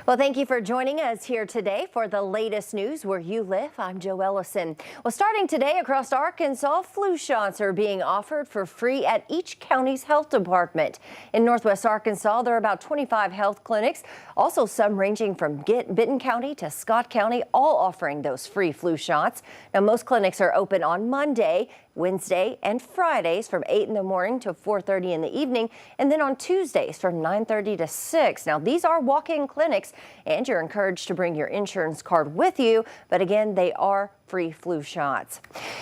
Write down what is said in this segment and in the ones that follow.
Well, thank you for joining us here today for the latest news where you live. I'm Joe Ellison. Well, starting today across Arkansas, flu shots are being offered for free at each county's health department. In Northwest Arkansas, there are about 25 health clinics, also some ranging from Benton County to Scott County, all offering those free flu shots. Now, most clinics are open on Monday, Wednesday and Fridays from 8 in the morning to 4:30 in the evening, and then on Tuesdays from 9:30 to 6. Now, these are walk-in clinics, and you're encouraged to bring your insurance card with you, but again, they are free flu shots.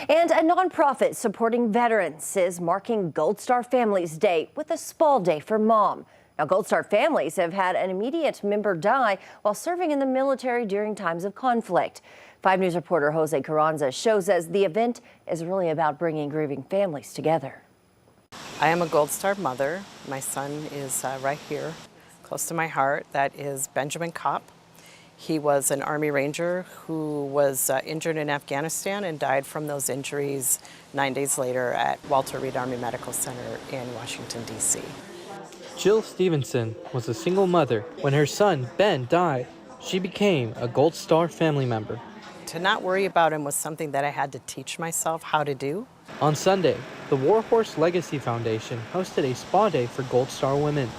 And a nonprofit supporting veterans is marking Gold Star Families Day with a spa day for mom. Now, Gold Star families have had an immediate member die while serving in the military during times of conflict. 5 News reporter Jose Carranza shows us the event is really about bringing grieving families together. I am a Gold Star mother. My son is right here, close to my heart. That is Benjamin Kopp. He was an Army Ranger who was injured in Afghanistan and died from those injuries 9 days later at Walter Reed Army Medical Center in Washington, D.C. Jill Stevenson was a single mother. When her son, Ben, died, she became a Gold Star family member. To not worry about him was something that I had to teach myself how to do. On Sunday, the Warhorse Legacy Foundation hosted a spa day for Gold Star women.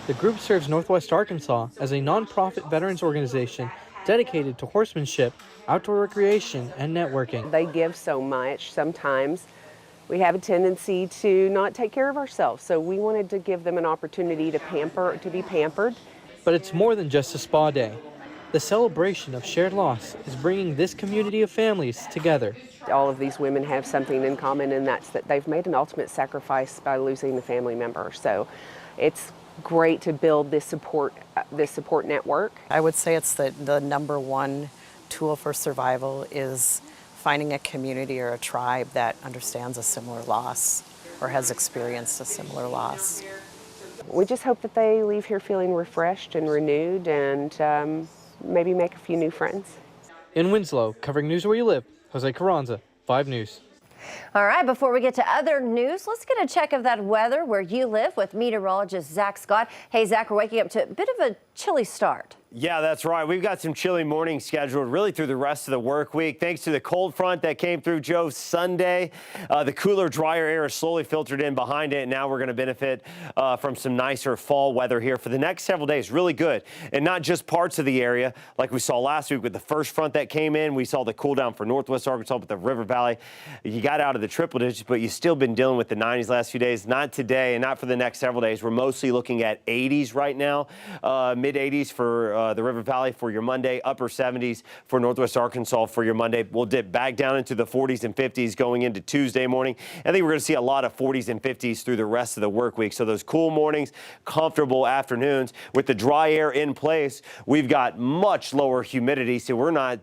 The group serves Northwest Arkansas as a nonprofit veterans organization dedicated to horsemanship, outdoor recreation, and networking. They give so much. Sometimes we have a tendency to not take care of ourselves, so we wanted to give them an opportunity to be pampered. But it's more than just a spa day. The celebration of shared loss is bringing this community of families together. All of these women have something in common, and that's that they've made an ultimate sacrifice by losing a family member. So it's great to build this support network. I would say it's the number one tool for survival is finding a community or a tribe that understands a similar loss or has experienced a similar loss. We just hope that they leave here feeling refreshed and renewed, and maybe make a few new friends. In Winslow, covering news where you live, Jose Carranza, 5 News. All right, before we get to other news, let's get a check of that weather where you live with meteorologist Zach Scott. Hey, Zach, we're waking up to a bit of a chilly start. Yeah, that's right. We've got some chilly mornings scheduled really through the rest of the work week. Thanks to the cold front that came through, Joe, Sunday. The cooler, drier air is slowly filtered in behind it. And now we're going to benefit from some nicer fall weather here for the next several days. Really good. And not just parts of the area like we saw last week with the first front that came in. We saw the cool down for Northwest Arkansas with the River Valley. You got out of the triple digits, but you've still been dealing with the 90s last few days. Not today and not for the next several days. We're mostly looking at 80s right now, mid 80s for the River Valley for your Monday, upper 70s for Northwest Arkansas for your Monday. We'll dip back down into the 40s and 50s going into Tuesday morning. I think we're going to see a lot of 40s and 50s through the rest of the work week. So those cool mornings, comfortable afternoons. With the dry air in place, we've got much lower humidity, so we're not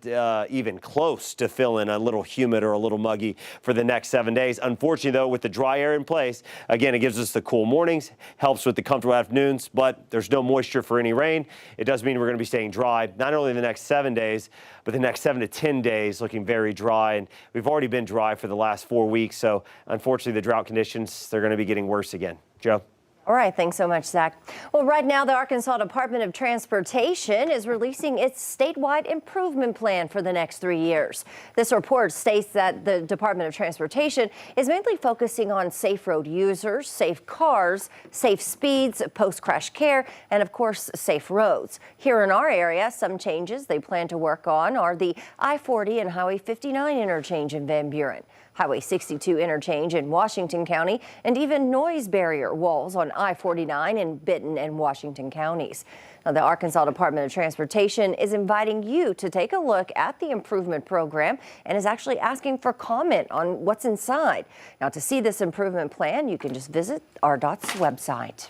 even close to feeling a little humid or a little muggy for the next 7 days. Unfortunately, though, with the dry air in place, again, it gives us the cool mornings, helps with the comfortable afternoons, but there's no moisture for any rain. It does mean we're going to be staying dry, not only the next 7 days, but the next 7 to 10 days looking very dry. And we've already been dry for the last 4 weeks. So unfortunately, the drought conditions, they're going to be getting worse again. Joe? All right, thanks so much, Zach. Well, right now, the Arkansas Department of Transportation is releasing its statewide improvement plan for the next 3 years. This report states that the Department of Transportation is mainly focusing on safe road users, safe cars, safe speeds, post-crash care, and of course, safe roads. Here in our area, some changes they plan to work on are the I-40 and Highway 59 interchange in Van Buren, Highway 62 interchange in Washington County, and even noise barrier walls on I-49 in Benton and Washington counties. Now, the Arkansas Department of Transportation is inviting you to take a look at the improvement program and is actually asking for comment on what's inside. Now, to see this improvement plan, you can just visit RDOT's website.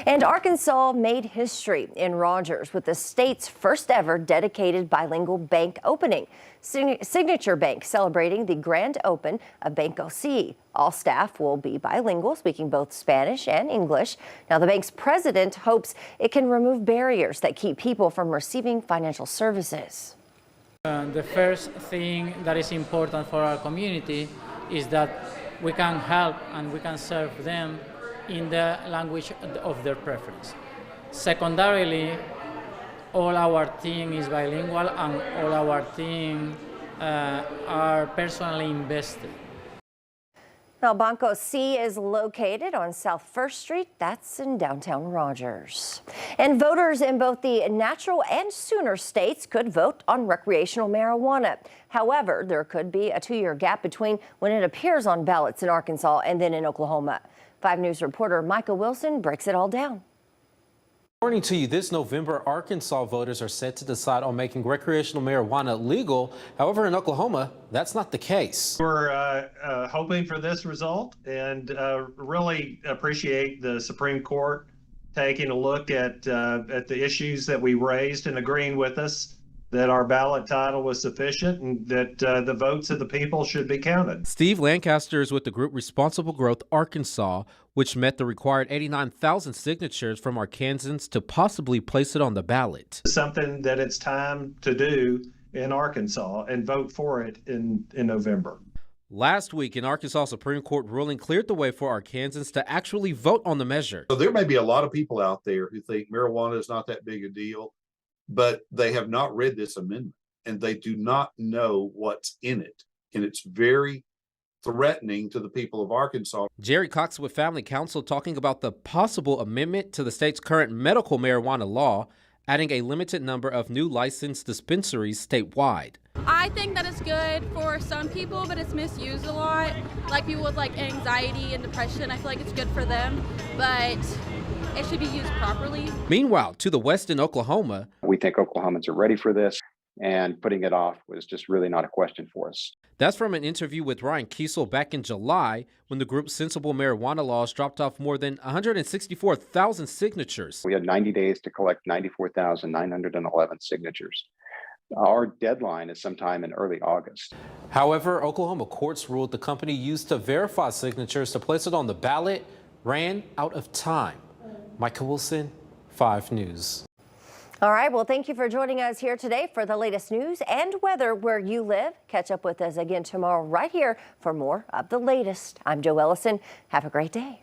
And Arkansas made history in Rogers with the state's first ever dedicated bilingual bank opening. Signature Bank celebrating the grand open of Banco C. All staff will be bilingual, speaking both Spanish and English. Now, the bank's president hopes it can remove barriers that keep people from receiving financial services. The first thing that is important for our community is that we can help and we can serve them in the language of their preference. Secondarily, all our team is bilingual and all our team are personally invested. Now, Banco C is located on South 1st Street. That's in downtown Rogers. And voters in both the Natural and Sooner states could vote on recreational marijuana. However, there could be a 2-year gap between when it appears on ballots in Arkansas and then in Oklahoma. 5 News reporter Micah Wilson breaks it all down. According to you, this November, Arkansas voters are set to decide on making recreational marijuana legal. However, in Oklahoma, that's not the case. We're hoping for this result and really appreciate the Supreme Court taking a look at the issues that we raised and agreeing with us that our ballot title was sufficient and that the votes of the people should be counted. Steve Lancaster is with the group Responsible Growth Arkansas, which met the required 89,000 signatures from Arkansans to possibly place it on the ballot. Something that it's time to do in Arkansas and vote for it in November. Last week, an Arkansas Supreme Court ruling cleared the way for Arkansans to actually vote on the measure. So there may be a lot of people out there who think marijuana is not that big a deal, but they have not read this amendment and they do not know what's in it. And it's very threatening to the people of Arkansas. Jerry Cox with Family Council talking about the possible amendment to the state's current medical marijuana law, adding a limited number of new licensed dispensaries statewide. I think that it's good for some people, but it's misused a lot. Like people with like anxiety and depression, I feel like it's good for them, but it should be used properly. Meanwhile, to the west in Oklahoma, we think Oklahomans are ready for this, and putting it off was just really not a question for us. That's from an interview with Ryan Kiesel back in July when the group's sensible marijuana laws dropped off more than 164,000 signatures. We had 90 days to collect 94,911 signatures. Our deadline is sometime in early August. However, Oklahoma courts ruled the company used to verify signatures to place it on the ballot ran out of time. Micah Wilson, 5 News. All right, well, thank you for joining us here today for the latest news and weather where you live. Catch up with us again tomorrow right here for more of the latest. I'm Jo Ellison. Have a great day.